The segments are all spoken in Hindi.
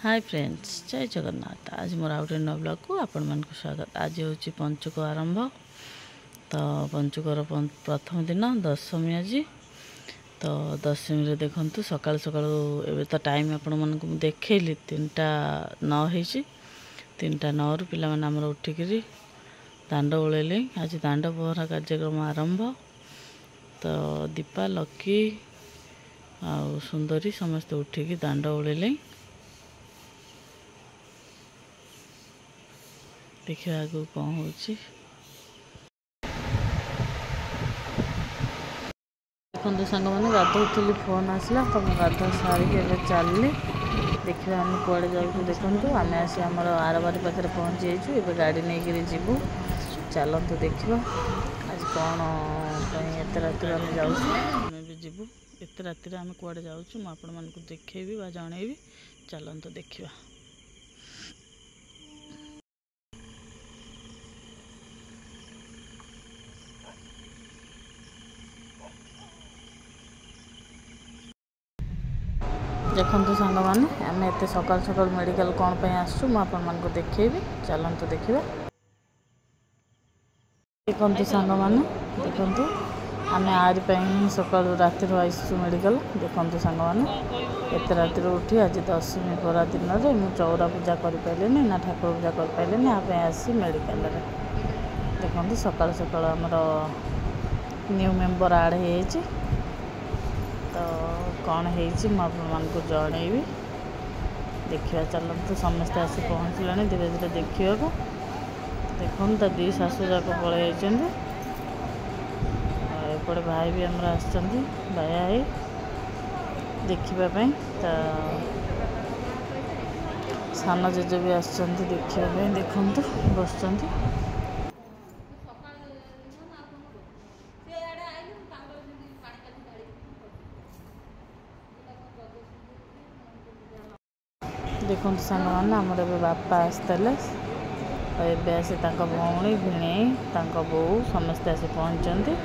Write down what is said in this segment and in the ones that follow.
हाय फ्रेंड्स, जय जगन्नाथ। आज मोर आउट न ब्लॉग को आपण मान स्वागत। आज हूँ पंचुक आरंभ। तो पंचुकर प्रथम दिन दशमी आज। तो दशमी रे देखंतु सकाल सकाल एबे तो टाइम आपण मान को देखैली 3:09 होईची। 3:09 रु पिला मन हमर उठिकरी दांड ओळेले। आज दांड पहरा कार्यक्रम आरंभ। तो दीपा लकी आ सुंदरी समस्त उठिकी दांड ओळेले। देखिए आगु कौन हो देखो सांग मैंने गाधोली फोन आसला। तो मैं गाधा सारिक चलनी देखिए आम कड़े जाऊँ। देखो आम आसी आम आरबारी पाखे पहुँची जाइए। एवं गाड़ी नहीं जीवु चलतु देखा आज कौन एत रात आम जाऊँ भी जीवु। एत रात आम कड़े जाऊँ मुझे देखेबी जनइबी। चलतु देखा। देखो सांग मैंने आम एत सकाल सकाल मेडिकल कौन पे आसु मुझे देखेबी। चलतु देखा। देखो सांग मैंने देखो आम आरिपाई सकाल राति आसु मेडिकल। देखो सांग मैंने एत राति उठी आज दशमी परा दिन में मुझे चौरा पूजा कर पारे ना ठाकुर पूजा कर पारे आप आसी मेडिकल। देखो सकाल सकाल आमर न्यू मेंबर आड हो। तो कौन हो जनइबी देखा। चलते समस्ते आसी पहुँचला धीरे धीरे देखा। देखो तो दी शाशु जाक पलि एपटे भाई भी आमर आया है देखापी। तो सान जेजे भी आसछन्ति देखापी। देखु बस देखो सांग मैंने आमर ए बापा आसते आसी भौणी भिणे बो समस्ते आसी पहुँचती।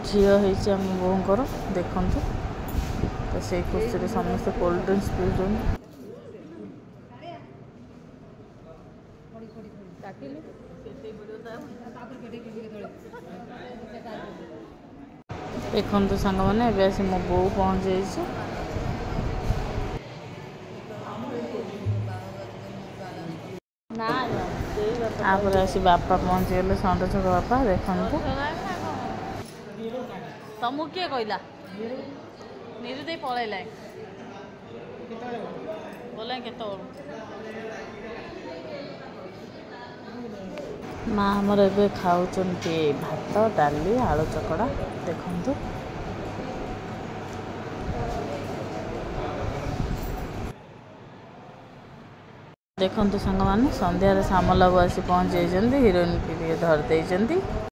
झील होम बोर देखु। तो से खुशी समस्त कोल्ड ड्रिंक्स पीछे। देखो सांग मैंने एस मो बो पहुँच जाइए। आप आसी बापा पहुँची गले सौंद छक बापा। देखो तुमको किए कहला नीरु दे पलैला बोला के माँ आमर ए खाऊँ भात डाली आलू चकड़ा। देखु देखो सांग मैंने संध्यार सामल बाबू आसी पहुँच जाइए। हिरोइन की धर दे।